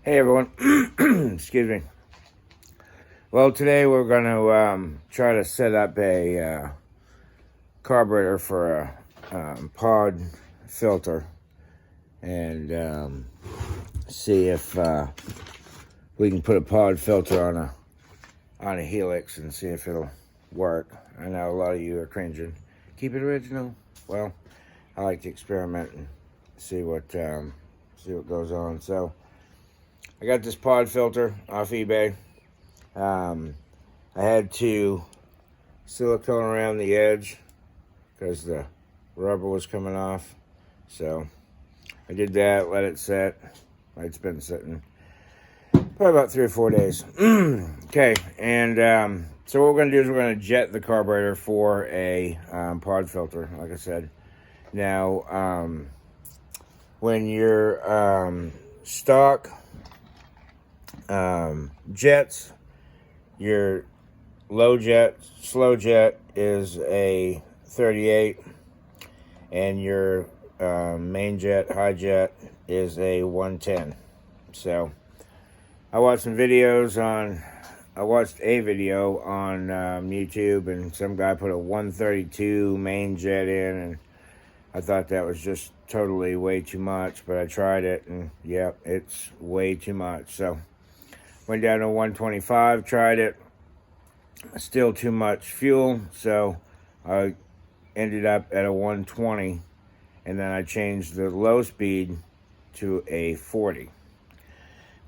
Hey everyone, excuse me. Well, today we're going to try to set up a carburetor for a pod filter and see if we can put a pod filter on a helix and see if it'll work. I know a lot of you are cringing. Keep it original. Well, I like to experiment and see what goes on. So I got this pod filter off eBay. I had to silicone around the edge because the rubber was coming off. So I did that, let it set. It's been sitting probably about 3 or 4 days. Okay, and so what we're going to do is we're going to jet the carburetor for a pod filter, like I said. Now, when your stock jets, your low jet, slow jet is a 38, and your main jet, high jet is a 110. So I watched a video on YouTube, and some guy put a 132 main jet in, and I thought that was just totally way too much, but I tried it, and yep, it's way too much. So went down to 125, tried it, still too much fuel, so I ended up at a 120, and then I changed the low speed to a 40,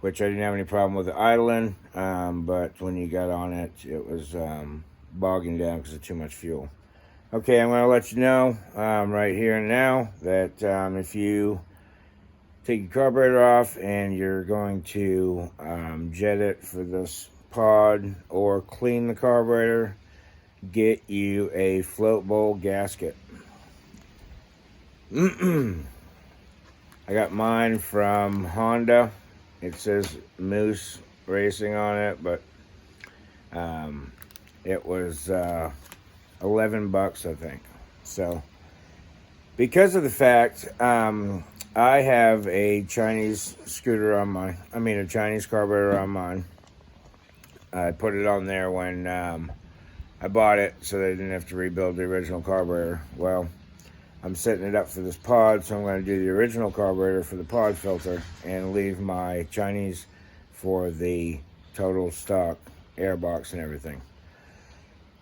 which I didn't have any problem with the idling, but when you got on it, it was bogging down because of too much fuel. Okay, I'm going to let you know right here and now that if you take your carburetor off and you're going to jet it for this pod or clean the carburetor, get you a float bowl gasket. I got mine from Honda. It says Moose Racing on it, but it was $11, I think. So because of the fact I have a Chinese carburetor on mine. I put it on there when I bought it so they didn't have to rebuild the original carburetor. Well, I'm setting it up for this pod, so I'm going to do the original carburetor for the pod filter and leave my Chinese for the total stock air box and everything.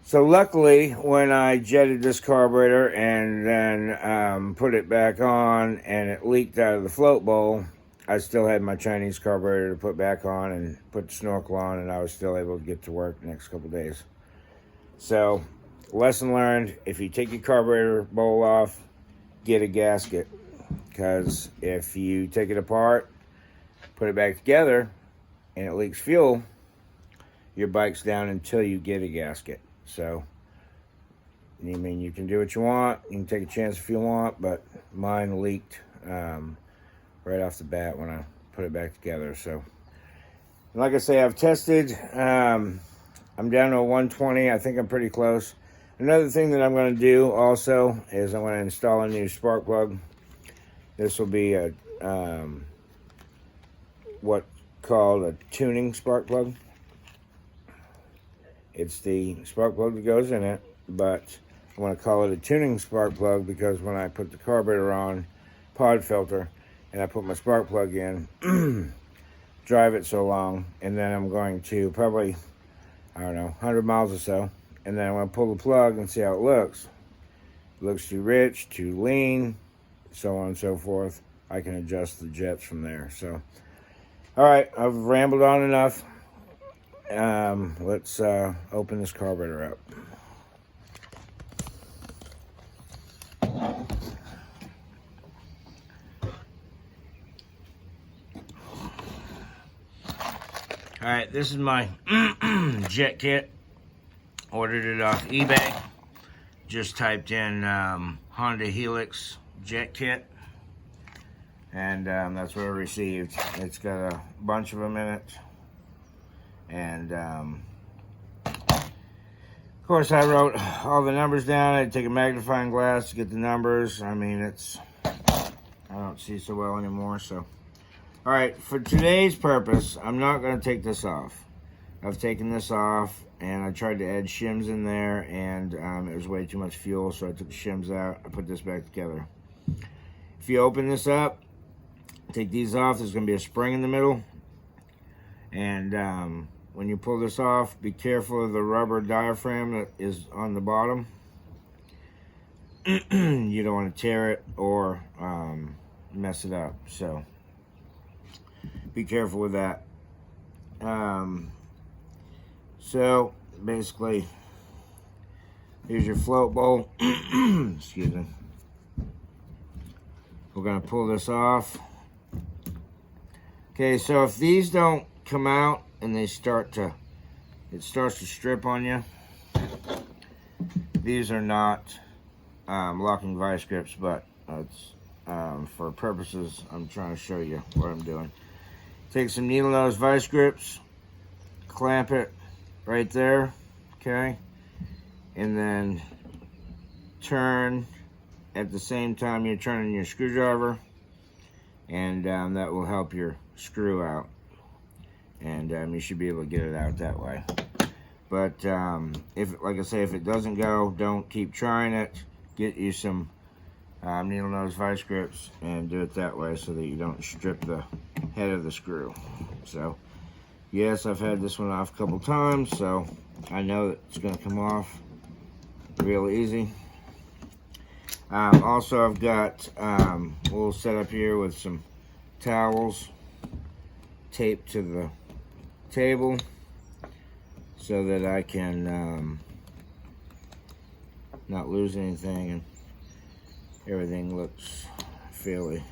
So luckily, when I jetted this carburetor and then put it back on and it leaked out of the float bowl, I still had my Chinese carburetor to put back on and put the snorkel on, and I was still able to get to work the next couple days. So, lesson learned, if you take your carburetor bowl off, get a gasket. Because if you take it apart, put it back together, and it leaks fuel, your bike's down until you get a gasket. So, I mean, you can do what you want. You can take a chance if you want, but mine leaked right off the bat when I put it back together. So, like I say, I've tested. I'm down to a 120. I think I'm pretty close. Another thing that I'm going to do also is I'm going to install a new spark plug. This will be a what's called a tuning spark plug. It's the spark plug that goes in it, but I want to call it a tuning spark plug because when I put the carburetor on pod filter and I put my spark plug in, drive it so long, and then I'm going to probably, 100 miles or so, and then I'm going to pull the plug and see how it looks. It looks too rich, too lean, so on and so forth. I can adjust the jets from there. So, all right, I've rambled on enough. Let's open this carburetor up. All right, this is my jet kit. Ordered it off eBay. Just typed in Honda Helix jet kit, and that's what I received. It's got a bunch of them in it, and of course I wrote all the numbers down. I had to take a magnifying glass to get the numbers. I mean, I don't see so well anymore, so All right, for today's purpose, I'm not going to take this off. I've taken this off, and I tried to add shims in there, and it was way too much fuel, so I took the shims out. I put this back together. If you open this up, take these off, there's going to be a spring in the middle. And when you pull this off, be careful of the rubber diaphragm that is on the bottom. You don't want to tear it or mess it up, so be careful with that. So basically, here's your float bowl. Excuse me. We're gonna pull this off. Okay, so if these don't come out and it starts to strip on you, these are not locking vice grips, but it's for purposes, I'm trying to show you what I'm doing. Take some needle nose vice grips, clamp it right there, okay, and then turn at the same time you're turning your screwdriver, and that will help your screw out, and you should be able to get it out that way. But if, like I say, if it doesn't go, don't keep trying it. Get you some needle nose vice grips and do it that way so that you don't strip the head of the screw. So yes, I've had this one off a couple times, so I know that it's going to come off real easy. Also, I've got a little setup here with some towels taped to the table so that I can not lose anything, and everything looks fairly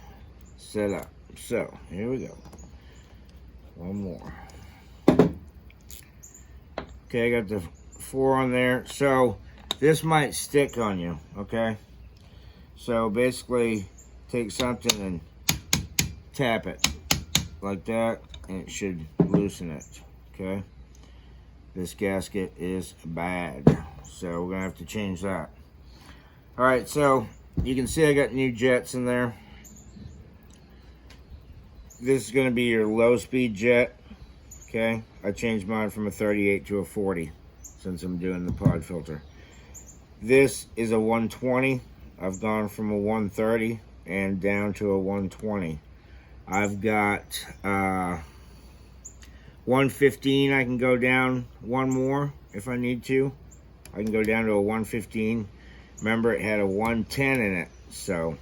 set up. So here we go. One more. Okay, I got the 4 on there. So this might stick on you, okay? So basically, take something and tap it like that, and it should loosen it, okay? This gasket is bad, so we're gonna have to change that. All right, so you can see I got new jets in there. This is gonna be your low speed jet, okay? I changed mine from a 38 to a 40 since I'm doing the pod filter. This is a 120. I've gone from a 130 and down to a 120. I've got 115. I can go down one more if I need to. I can go down to a 115. Remember, it had a 110 in it, so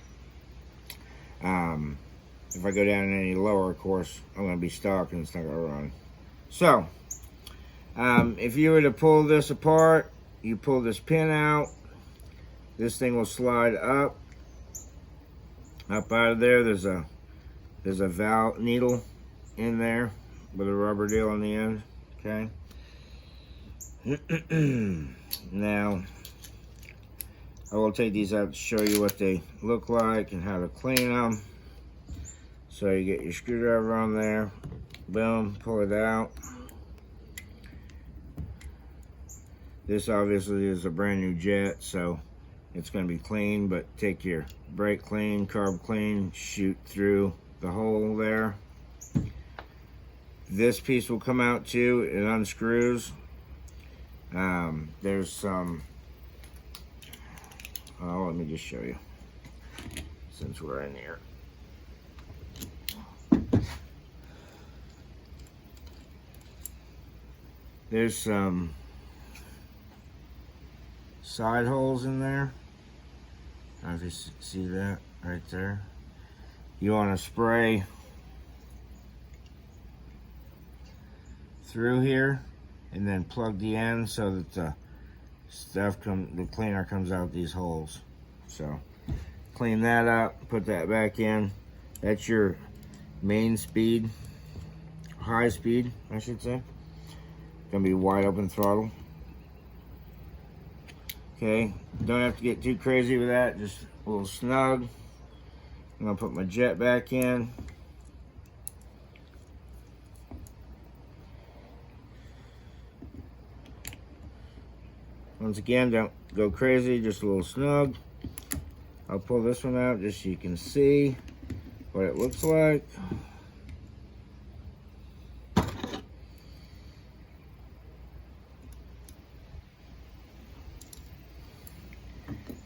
if I go down any lower, of course, I'm going to be stuck and it's not going to run. So if you were to pull this apart, you pull this pin out, this thing will slide up out of there. There's a valve needle in there with a rubber deal on the end, okay? Now, I will take these out to show you what they look like and how to clean them. So you get your screwdriver on there, boom, pull it out. This obviously is a brand new jet, so it's going to be clean, but take your brake clean, carb clean, shoot through the hole there. This piece will come out too. It unscrews. There's some, let me just show you since we're in here. There's some side holes in there. I don't know if you see that right there. You want to spray through here and then plug the end so that the the cleaner comes out these holes. So clean that up, put that back in. That's your main speed, high speed, I should say. Gonna be wide open throttle. Okay, don't have to get too crazy with that, just a little snug. I'm gonna put my jet back in. Once again, don't go crazy, just a little snug. I'll pull this one out just so you can see what it looks like.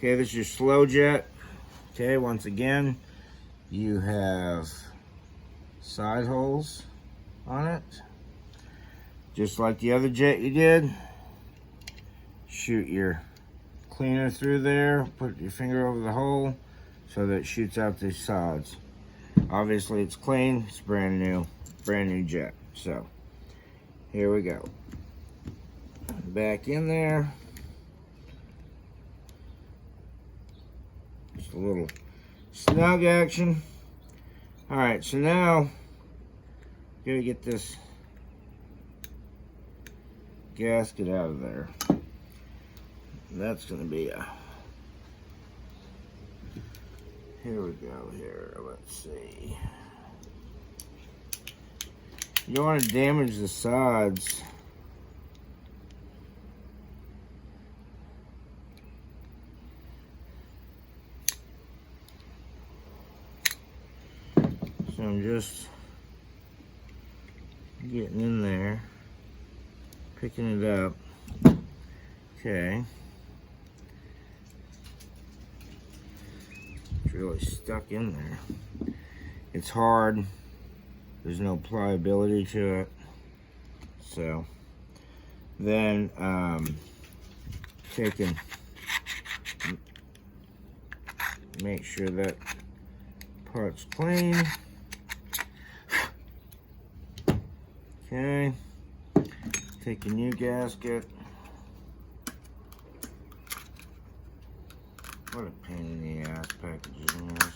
Okay, this is your slow jet. Okay, once again, you have side holes on it. Just like the other jet you did. Shoot your cleaner through there, put your finger over the hole so that it shoots out the sides. Obviously it's clean, it's brand new jet. So here we go. Back in there. Just a little snug action. Alright, so now gotta get this gasket out of there. That's gonna be a, here we go here, let's see. You don't want to damage the sides. So I'm just getting in there, picking it up. Okay. It's really stuck in there. It's hard. There's no pliability to it. So then taking, make sure that part's clean. Okay. Take a new gasket. What a pain in the ass packaging is.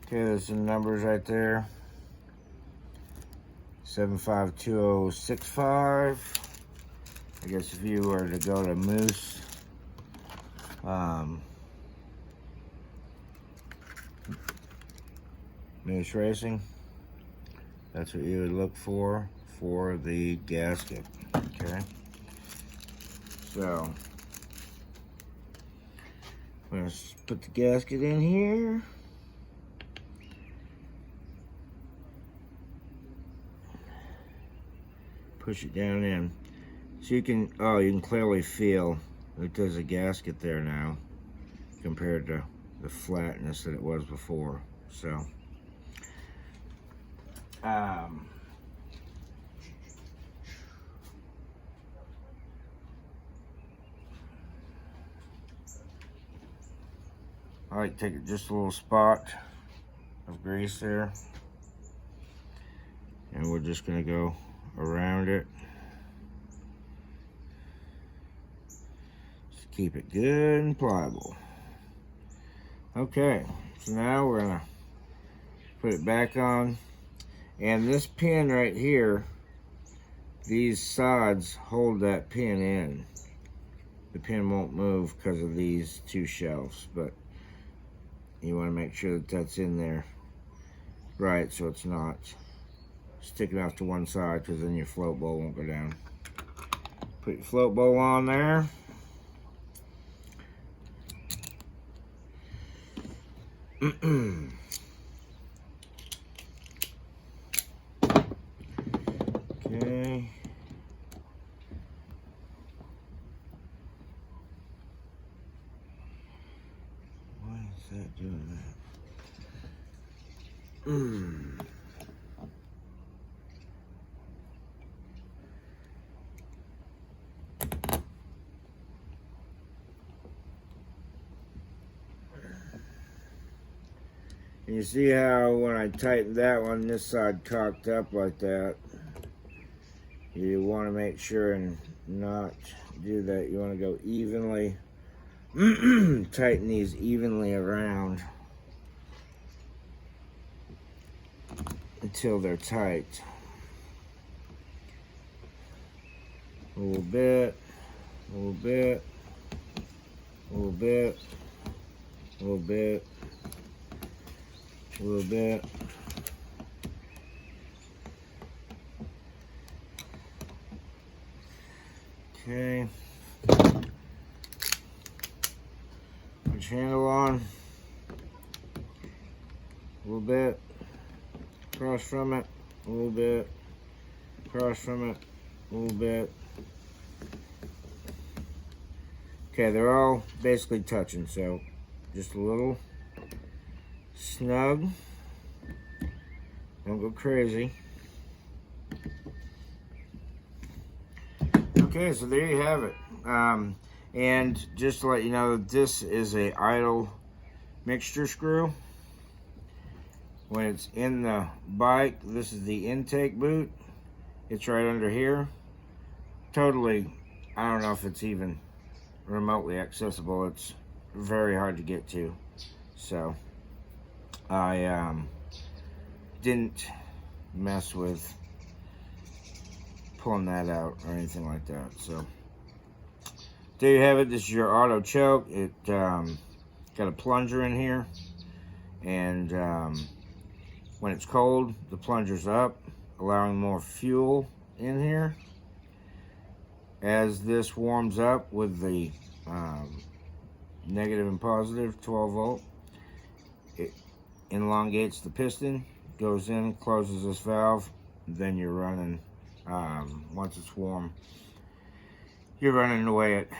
Okay, there's some numbers right there. 752065. I guess if you were to go to Moose, Moose Racing, that's what you would look for the gasket. Okay, so I'm gonna put the gasket in here. Push it down in. So you can, oh, you can clearly feel that there's a gasket there now compared to the flatness that it was before. So, I like to take just a little spot of grease there, and we're just gonna go around it. Just keep it good and pliable. Okay, so now we're gonna put it back on, and this pin right here, these sides hold that pin in. The pin won't move because of these two shelves, but you want to make sure that that's in there right, so it's not sticking off to one side, because then your float bowl won't go down. Put your float bowl on there. Okay. Why is that doing that? And you see how when I tightened that one, this side cocked up like that. You want to make sure and not do that. You want to go evenly, tighten these evenly around until they're tight. A little bit, a little bit, a little bit, a little bit, a little bit. Okay. Put your handle on. A little bit. Across from it. A little bit. across from it a little bit. Okay, they're all basically touching, so just a little snug. Don't go crazy. Okay, so there you have it. And just to let you know, this is a idle mixture screw. When it's in the bike, this is the intake boot. It's right under here. Totally, I don't know if it's even remotely accessible. It's very hard to get to. So I didn't mess with pulling that out or anything like that. So there you have it. This is your auto choke. It got a plunger in here, and when it's cold, the plunger's up, allowing more fuel in here. As this warms up with the negative and positive 12 volt, it elongates the piston, goes in, closes this valve, then you're running, once it's warm, you're running the way it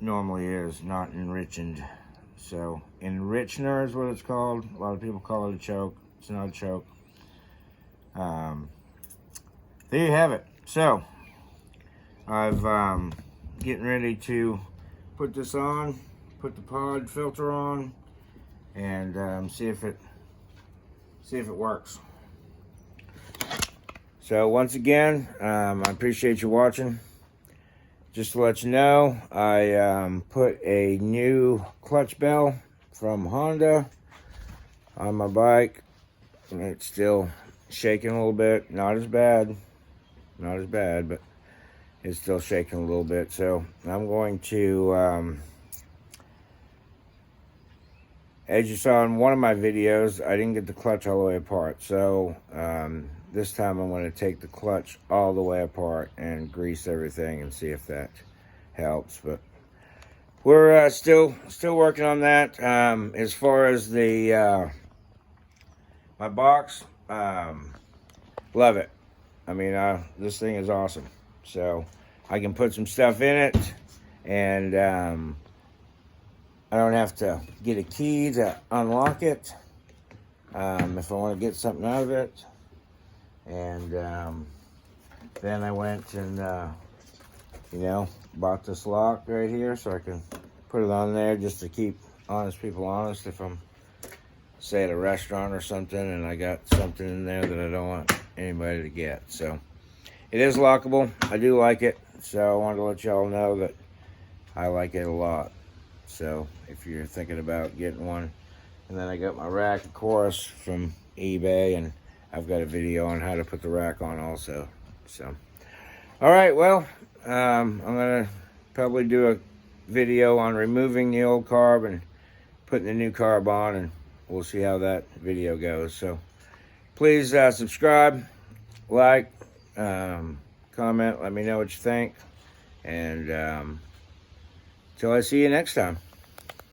normally is, not enriched. So enrichener is what it's called. A lot of people call it a choke. It's not a choke. There you have it. So I've getting ready to put this on, put the pod filter on, and see if it works. So once again, I appreciate you watching. Just to let you know, I put a new clutch bell from Honda on my bike, and it's still shaking a little bit. Not as bad, but it's still shaking a little bit. So I'm going to, as you saw in one of my videos, I didn't get the clutch all the way apart. So this time I'm going to take the clutch all the way apart and grease everything and see if that helps. But we're still working on that. As far as the my box, love it. I mean, this thing is awesome. So I can put some stuff in it, and I don't have to get a key to unlock it if I want to get something out of it. And then I went and bought this lock right here so I can put it on there just to keep honest people honest. If I'm, say, at a restaurant or something and I got something in there that I don't want anybody to get. So it is lockable. I do like it. So I wanted to let y'all know that I like it a lot. So if you're thinking about getting one. And then I got my rack, of course, from eBay, and I've got a video on how to put the rack on also. So, all right, well, I'm going to probably do a video on removing the old carb and putting the new carb on, and we'll see how that video goes. So please subscribe, like, comment, let me know what you think. And till I see you next time.